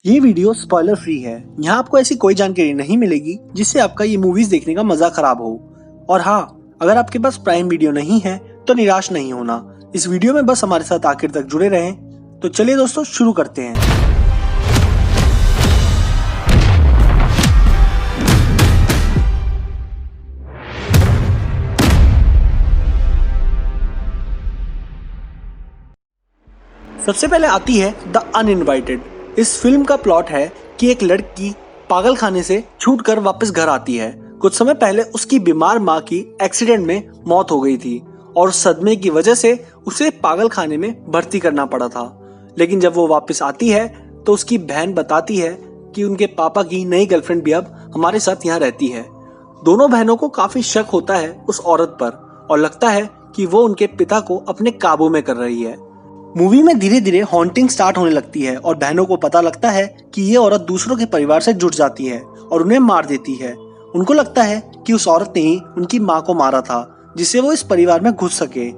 ये video spoiler free है। यहाँ आपको ऐसी कोई जानकारी नहीं मिलेगी जिससे आपका ये मूवीज देखने का मजा खराब हो। और हाँ, अगर आपके पास प्राइम वीडियो नहीं है तो निराश नहीं होना। इस वीडियो में बस हमारे साथ आखिर तक जुड़े रहें। तो चलिए दोस्तों, शुरू करते हैं। सबसे पहले आती है द अनइनवाइटेड। इस फिल्म का प्लॉट है कि एक लड़की पागल खाने से छूटकर वापस घर आती है। कुछ समय पहले उसकी बीमार माँ की एक्सीडेंट में मौत हो गई थी और सदमे की वजह से उसे पागल खाने में भर्ती करना पड़ा था। लेकिन जब वो वापस आती है तो उसकी बहन बताती है कि उनके पापा की नई गर्लफ्रेंड भी अब हमारे साथ यहाँ रहती है। दोनों बहनों को काफी शक होता है उस औरत पर और लगता है कि वो उनके पिता को अपने काबू में कर रही है। मूवी में धीरे धीरे हॉन्टिंग स्टार्ट होने लगती है और बहनों को पता लगता है कि ये औरत दूसरों के परिवार से जुड़ जाती है और उन्हें मार देती है। उनको लगता है कि उस औरत ने ही उनकी माँ को मारा था जिससे वो इस परिवार में घुस सके।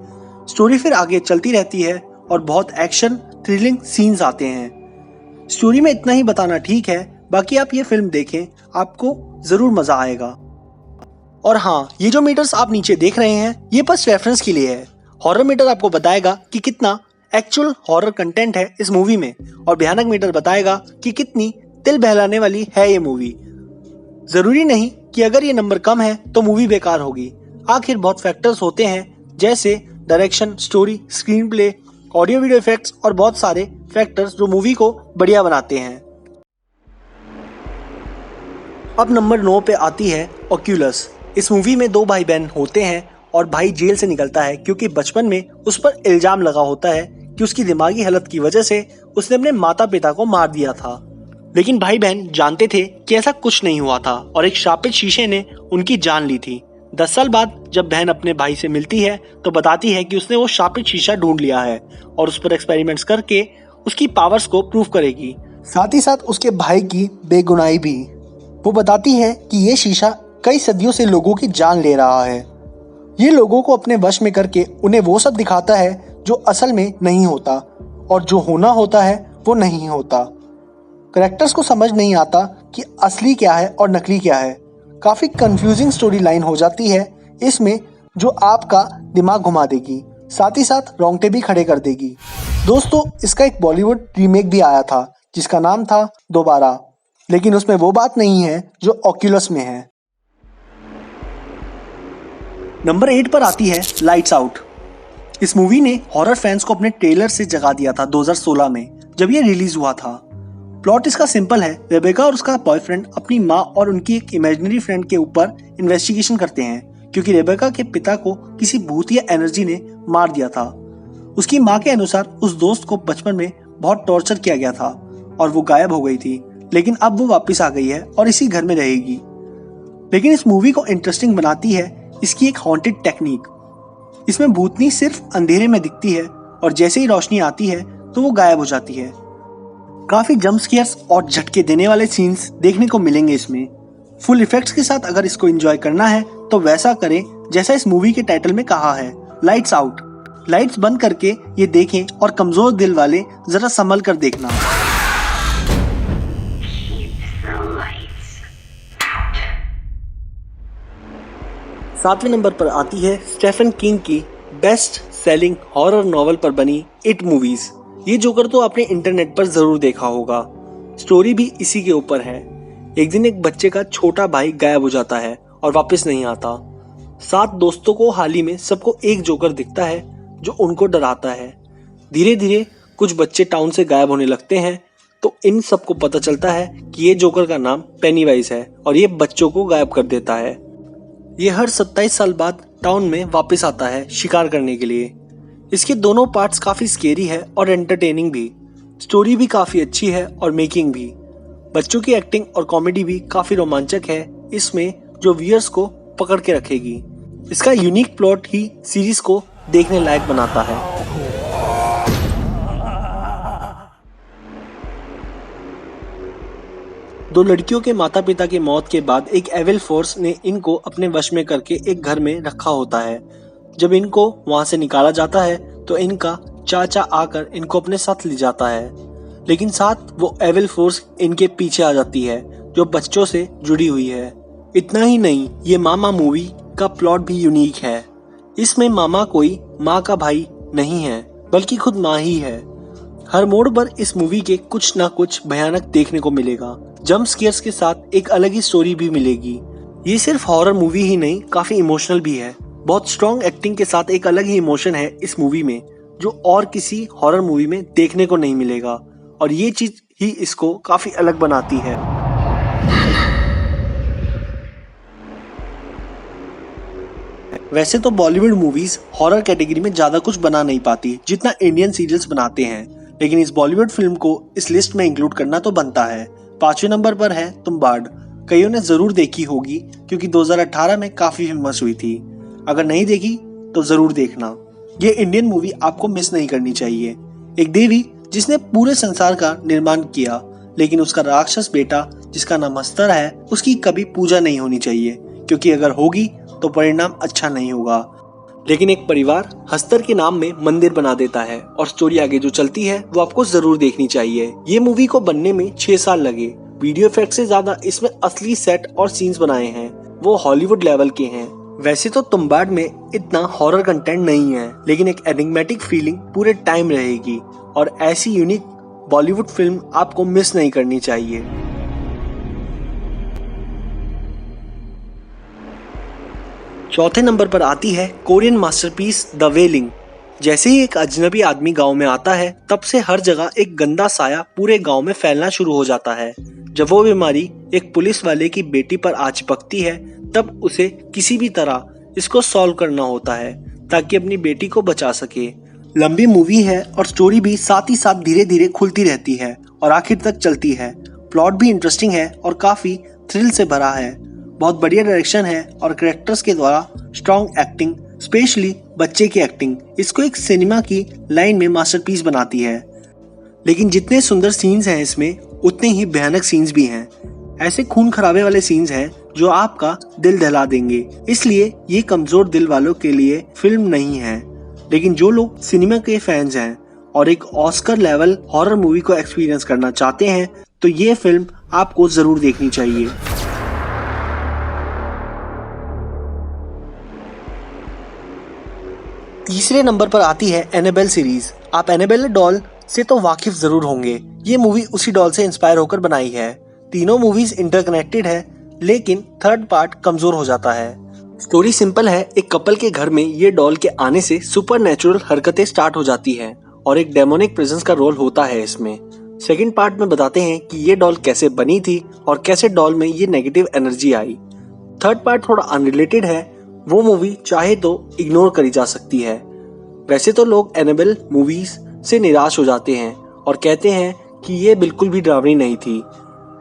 स्टोरी फिर आगे चलती रहती है और बहुत एक्शन थ्रिलिंग सीन्स आते हैं। स्टोरी में इतना ही बताना ठीक है, बाकी आप ये फिल्म देखें, आपको जरूर मजा आएगा। और हाँ, ये जो मीटर्स आप नीचे देख रहे हैं ये बस रेफरेंस के लिए है। हॉरर मीटर आपको बताएगा कि कितना एक्चुअल हॉरर कंटेंट है इस मूवी में और भयानक मीटर बताएगा कि कितनी दिल बहलाने वाली है ये मूवी। जरूरी नहीं कि अगर ये नंबर कम है तो मूवी बेकार होगी। आखिर बहुत फैक्टर्स होते हैं जैसे direction, story, screen play, audio video effects और बहुत सारे फैक्टर्स जो मूवी को बढ़िया बनाते हैं। अब नंबर 9 पे आती है ऑक्यूलस। इस मूवी में दो भाई बहन होते हैं और भाई जेल से निकलता है क्योंकि बचपन में उस पर इल्जाम लगा होता है कि उसकी दिमागी हालत की वजह से उसने अपने माता पिता को मार दिया था। लेकिन भाई बहन जानते थे कि ऐसा कुछ नहीं हुआ था और एक शापित शीशे ने उनकी जान ली थी। 10 साल बाद जब बहन अपने भाई से मिलती है तो बताती है कि उसने वो शापित शीशा ढूंढ लिया है और उस पर एक्सपेरिमेंट्स करके उसकी पावर्स को प्रूव करेगी, साथ ही साथ उसके भाई की बेगुनाही भी। वो बताती है कि ये शीशा कई सदियों से लोगों की जान ले रहा है। ये लोगों को अपने वश में करके उन्हें वो सब दिखाता है जो असल में नहीं होता और जो होना होता है वो नहीं होता। कैरेक्टर्स को समझ नहीं आता कि असली क्या है और नकली क्या है। काफी कंफ्यूजिंग स्टोरी लाइन हो जाती है इसमें जो आपका दिमाग घुमा देगी, साथ ही साथ रोंगटे भी खड़े कर देगी। दोस्तों, इसका एक बॉलीवुड रीमेक भी आया था जिसका नाम था दोबारा, लेकिन उसमें वो बात नहीं है जो ऑक्यूलस में है। नंबर 8 पर आती है लाइट्स आउट। इस मूवी ने हॉरर फैंस को अपने ट्रेलर से जगा दिया था 2016 में जब ये रिलीज हुआ था। प्लॉट इसका सिंपल है। रेबेका और उसका बॉयफ्रेंड अपनी माँ और उनकी एक इमेजिनरी फ्रेंड के ऊपर इन्वेस्टिगेशन करते हैं क्योंकि रेबेका के पिता को किसी भूत या एनर्जी ने मार दिया था। उसकी माँ के अनुसार उस दोस्त को बचपन में बहुत टॉर्चर किया गया था और वो गायब हो गई थी, लेकिन अब वो वापस आ गई है और इसी घर में रहेगी। लेकिन इस मूवी को इंटरेस्टिंग बनाती है इसकी एक हॉन्टेड टेक्निक। इसमें भूतनी सिर्फ अंधेरे में दिखती है और जैसे ही रोशनी आती है तो वो गायब हो जाती है। काफी जंप स्केयर्स और झटके देने वाले सीन्स देखने को मिलेंगे इसमें। फुल इफेक्ट्स के साथ अगर इसको एंजॉय करना है तो वैसा करें जैसा इस मूवी के टाइटल में कहा है, लाइट्स आउट। लाइट्स बंद करके ये देखें और कमजोर दिल वाले जरा संभल कर देखना। 7वें नंबर पर आती है स्टीफन किंग की बेस्ट सेलिंग हॉरर नॉवल पर बनी इट मूवीज। ये जोकर तो आपने इंटरनेट पर जरूर देखा होगा। स्टोरी भी इसी के ऊपर है। एक दिन एक बच्चे का छोटा भाई गायब हो जाता है और वापस नहीं आता। 7 दोस्तों को हाल ही में सबको एक जोकर दिखता है जो उनको डराता है। धीरे धीरे कुछ बच्चे टाउन से गायब होने लगते हैं तो इन सबको पता चलता है कि ये जोकर का नाम पेनीवाइज है और ये बच्चों को गायब कर देता है। ये हर 27 साल बाद टाउन में वापस आता है शिकार करने के लिए। इसके दोनों पार्ट्स काफी स्केरी है और एंटरटेनिंग भी। स्टोरी भी काफी अच्छी है और मेकिंग भी। बच्चों की एक्टिंग और कॉमेडी भी काफी रोमांचक है इसमें, जो व्यूअर्स को पकड़ के रखेगी। इसका यूनिक प्लॉट ही सीरीज को देखने लायक बनाता है। दो लड़कियों के माता पिता की मौत के बाद एक एविल फोर्स ने इनको अपने वश में करके एक घर में रखा होता है। जब इनको वहां से निकाला जाता है तो इनका चाचा आकर इनको अपने साथ ले जाता है। लेकिन साथ वो एविल फोर्स इनके पीछे आ जाती है जो बच्चों से जुड़ी हुई है। इतना ही नहीं, ये मामा मूवी का प्लॉट भी यूनिक है। इसमें मामा कोई माँ का भाई नहीं है बल्कि खुद माँ ही है। हर मोड़ पर इस मूवी के कुछ ना कुछ भयानक देखने को मिलेगा। जंप स्केयर्स के साथ एक अलग ही स्टोरी भी मिलेगी। ये सिर्फ हॉरर मूवी ही नहीं, काफी इमोशनल भी है। बहुत स्ट्रॉन्ग एक्टिंग के साथ एक अलग ही इमोशन है इस मूवी में जो और किसी हॉरर मूवी में देखने को नहीं मिलेगा, और ये चीज ही इसको काफी अलग बनाती है। वैसे तो बॉलीवुड मूवीज हॉरर कैटेगरी में ज्यादा कुछ बना नहीं पाती जितना इंडियन सीरियल्स बनाते हैं, लेकिन इस बॉलीवुड फिल्म को इस लिस्ट में इंक्लूड करना तो बनता है। 5वें नंबर पर है तुम्बाड। कईयों ने जरूर देखी होगी क्योंकि 2018 में काफी फेमस हुई थी। अगर नहीं देखी तो जरूर देखना। ये इंडियन मूवी आपको मिस नहीं करनी चाहिए। एक देवी जिसने पूरे संसार का निर्माण किया, लेकिन उसका राक्षस बेटा जिसका नाम हस्तर है उसकी कभी पूजा नहीं होनी चाहिए, क्योंकि अगर होगी तो परिणाम अच्छा नहीं होगा। लेकिन एक परिवार हस्तर के नाम में मंदिर बना देता है और स्टोरी आगे जो चलती है वो आपको जरूर देखनी चाहिए। ये मूवी को बनने में 6 साल लगे। वीडियो इफेक्ट से ज्यादा इसमें असली सेट और सीन्स बनाए हैं, वो हॉलीवुड लेवल के हैं। वैसे तो तुम्बाड में इतना हॉरर कंटेंट नहीं है, लेकिन एक एनिग्मेटिक फीलिंग पूरे टाइम रहेगी, और ऐसी यूनिक बॉलीवुड फिल्म आपको मिस नहीं करनी चाहिए। चौथे नंबर पर आती है कोरियन मास्टरपीस द वेलिंग। जैसे ही एक अजनबी आदमी गांव में आता है, तब से हर जगह एक गंदा साया पूरे गांव में फैलना शुरू हो जाता है। जब वो बीमारी एक पुलिस वाले की बेटी पर आ चिपकती है, तब उसे किसी भी तरह इसको सॉल्व करना होता है ताकि अपनी बेटी को बचा सके। लंबी मूवी है और स्टोरी भी साथ ही साथ धीरे धीरे खुलती रहती है और आखिर तक चलती है। प्लॉट भी इंटरेस्टिंग है और काफी थ्रिल से भरा है। बहुत बढ़िया डायरेक्शन है और कैरेक्टर्स के द्वारा स्ट्रॉन्ग एक्टिंग, स्पेशली बच्चे की एक्टिंग, इसको एक सिनेमा की लाइन में मास्टरपीस बनाती है। लेकिन जितने सुंदर सीन्स हैं इसमें, उतने ही भयानक सीन्स भी हैं। ऐसे खून खराबे वाले सीन्स हैं जो आपका दिल दहला देंगे। इसलिए ये कमजोर दिल वालों के लिए फिल्म नहीं है, लेकिन जो लोग सिनेमा के फैंस हैं और एक ऑस्कर लेवल हॉरर मूवी को एक्सपीरियंस करना चाहते हैं, तो ये फिल्म आपको जरूर देखनी चाहिए। तीसरे नंबर पर आती है एनाबेल सीरीज। आप एनाबेल डॉल से तो वाकिफ जरूर होंगे। ये मूवी उसी डॉल से इंस्पायर होकर बनाई है। तीनों मूवीज इंटरकनेक्टेड है, लेकिन थर्ड पार्ट कमजोर हो जाता है। स्टोरी सिंपल है। एक कपल के घर में ये डॉल के आने से सुपरनैचुरल हरकतें स्टार्ट हो जाती हैं और एक डेमोनिक प्रेजेंस का रोल होता है इसमें। सेकंड पार्ट में बताते हैं कि ये डॉल कैसे बनी थी और कैसे डॉल में ये नेगेटिव एनर्जी आई। थर्ड पार्ट थोड़ा अनरिलेटेड है। वो मूवी चाहे तो इग्नोर करी जा सकती है। वैसे तो लोग एनाबेल मूवीज से निराश हो जाते हैं और कहते हैं कि ये बिल्कुल भी डरावनी नहीं थी।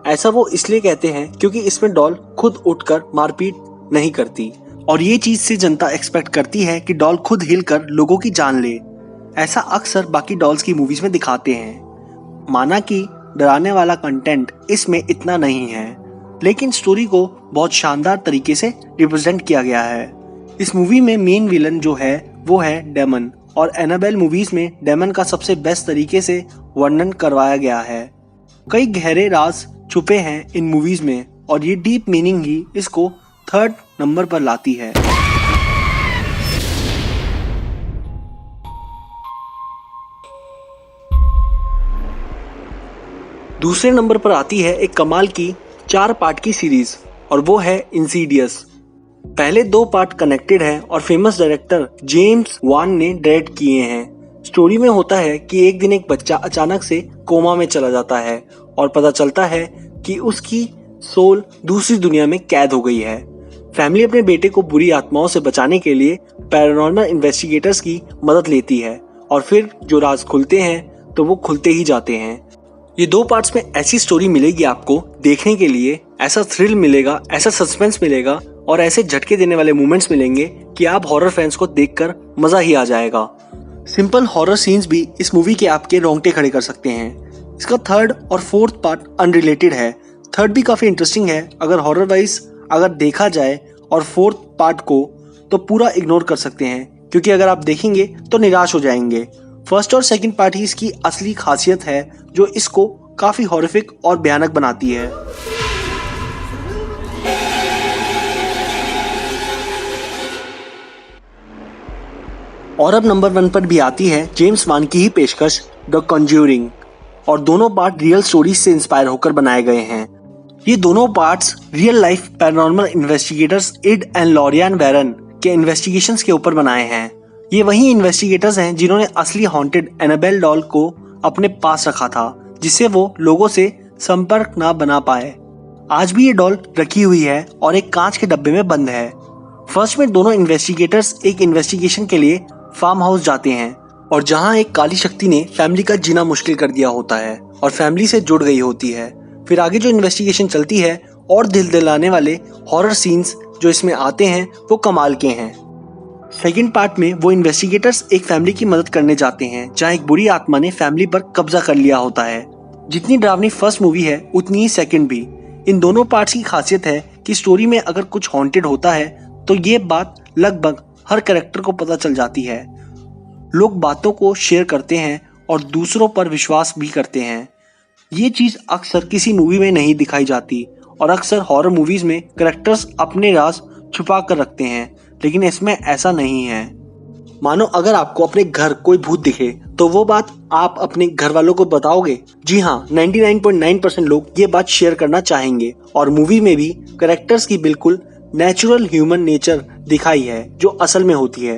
ऐसा वो इसलिए कहते हैं क्योंकि इसमें डॉल खुद उठकर मारपीट नहीं करती, और ये चीज से जनता एक्सपेक्ट करती है कि डॉल खुद हिल कर लोगों की जान ले। ऐसा अक्सर बाकी डॉल्स की मूवीज में दिखाते हैं। माना कि डराने वाला कंटेंट इसमें इतना नहीं है, लेकिन स्टोरी को बहुत शानदार तरीके से रिप्रेजेंट किया गया है। इस मूवी में मेन विलन जो है वो है डेमन, और एनाबेल मूवीज में डेमन का सबसे बेस्ट तरीके से वर्णन करवाया गया है। कई गहरे राज छुपे हैं इन मूवीज में, और ये डीप मीनिंग ही इसको थर्ड नंबर पर लाती है। दूसरे नंबर पर आती है एक कमाल की 4 पार्ट की सीरीज, और वो है इंसीडियस। पहले 2 पार्ट कनेक्टेड हैं और फेमस डायरेक्टर जेम्स वान ने डायरेक्ट किए हैं। स्टोरी में होता है कि एक दिन एक बच्चा अचानक से कोमा में चला जाता है और पता चलता है कि उसकी सोल दूसरी दुनिया में कैद हो गई है। फैमिली अपने बेटे को बुरी आत्माओं से बचाने के लिए पैरानॉर्मल इन्वेस्टिगेटर्स की मदद लेती है, और फिर जो राज खुलते हैं तो वो खुलते ही जाते हैं। ये 2 पार्ट्स में ऐसी स्टोरी मिलेगी आपको देखने के लिए, ऐसा थ्रिल मिलेगा, ऐसा सस्पेंस मिलेगा और ऐसे झटके देने वाले मोमेंट्स मिलेंगे कि आप हॉरर फैंस को देखकर मजा ही आ जाएगा। सिंपल हॉरर सीन्स भी इस मूवी के आपके रोंगटे खड़े कर सकते हैं। इसका थर्ड और फोर्थ पार्ट अनरिलेटेड है। थर्ड भी काफी इंटरेस्टिंग है अगर हॉरर वाइज अगर देखा जाए, और फोर्थ पार्ट को तो पूरा इग्नोर कर सकते हैं क्योंकि अगर आप देखेंगे तो निराश हो जाएंगे। फर्स्ट और सेकंड पार्ट ही इसकी असली खासियत है जो इसको काफी हॉरिफिक और भयानक बनाती है। और अब नंबर 1 पर भी आती है जेम्स वान की ही पेशकश द कॉन्ज्यूरिंग, और दोनों पार्ट रियल स्टोरीज से इंस्पायर होकर बनाए गए हैं। ये दोनों parts real life paranormal investigators Ed and Lorraine Warren के इन्वेस्टिगेशंस के ऊपर बनाए हैं। ये वही इन्वेस्टिगेटर्स हैं जिन्होंने असली हॉन्टेड एनाबेल डॉल को अपने पास रखा था, जिससे वो लोगों से संपर्क ना बना पाए। आज भी ये डॉल रखी हुई है और एक कांच के डब्बे में बंद है। फर्स्ट में दोनों इन्वेस्टिगेटर्स एक इन्वेस्टिगेशन के लिए फार्म हाउस जाते हैं, और जहां एक काली शक्ति ने फैमिली का जीना मुश्किल कर दिया होता है और फैमिली से जुड़ गई होती है। फिर आगे जो इन्वेस्टिगेशन चलती है और दिल दिलाने वाले हॉरर सीन्स जो इसमें आते हैं वो कमाल के हैं। सेकंड पार्ट में वो इन्वेस्टिगेटर्स एक फैमिली की मदद करने जाते हैं जहां एक बुरी आत्मा ने फैमिली पर कब्जा कर लिया होता है। जितनी डरावनी फर्स्ट मूवी है उतनी ही सेकंड भी। इन दोनों पार्ट्स की खासियत है कि स्टोरी में अगर कुछ हॉन्टेड होता है तो ये बात लगभग हर कैरेक्टर को पता चल जाती है। लोग बातों को शेयर करते हैं और दूसरों पर विश्वास भी करते हैं। ये चीज अक्सर किसी मूवी में नहीं दिखाई जाती, और अक्सर हॉरर मूवीज में कैरेक्टर्स अपने राज छुपा कर रखते हैं, लेकिन इसमें ऐसा नहीं है। मानो अगर आपको अपने घर कोई भूत दिखे तो वो बात आप अपने घर वालों को बताओगे? जी हाँ, 99.9% लोग ये बात शेयर करना चाहेंगे। और मूवी में भी कैरेक्टर्स की बिल्कुल नेचुरल ह्यूमन नेचर दिखाई है जो असल में होती है।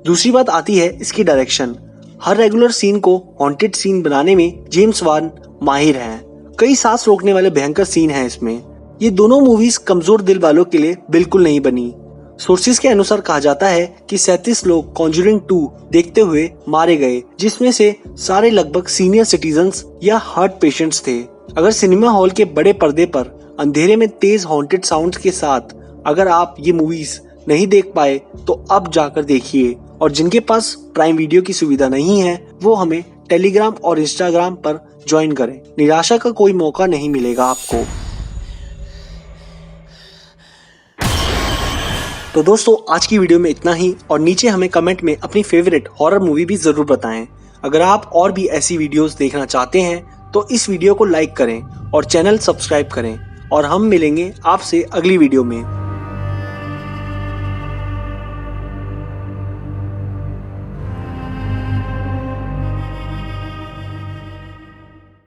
दूसरी बात आती है इसकी डायरेक्शन। हर रेगुलर सीन को हॉन्टेड सीन बनाने में जेम्स वान माहिर हैं। कई सांस रोकने वाले भयंकर सीन हैं इसमें। ये दोनों मूवीज कमजोर दिल वालों के लिए बिल्कुल नहीं बनी। सोर्सेज के अनुसार कहा जाता है कि 37 लोग कॉन्ज्यूरिंग 2 देखते हुए मारे गए, जिसमें से सारे लगभग सीनियर सिटीजन्स या हार्ट पेशेंट्स थे। अगर सिनेमा हॉल के बड़े पर्दे पर अंधेरे में तेज हॉन्टेड साउंड्स के साथ अगर आप ये मूवीज नहीं देख पाए तो अब जाकर देखिए। और जिनके पास प्राइम वीडियो की सुविधा नहीं है वो हमें टेलीग्राम और इंस्टाग्राम पर ज्वाइन करें। निराशा का कोई मौका नहीं मिलेगा आपको। तो दोस्तों आज की वीडियो में इतना ही, और नीचे हमें कमेंट में अपनी फेवरेट हॉरर मूवी भी जरूर बताएं। अगर आप और भी ऐसी वीडियोस देखना चाहते हैं तो इस वीडियो को लाइक करें और चैनल सब्सक्राइब करें, और हम मिलेंगे आपसे अगली वीडियो में।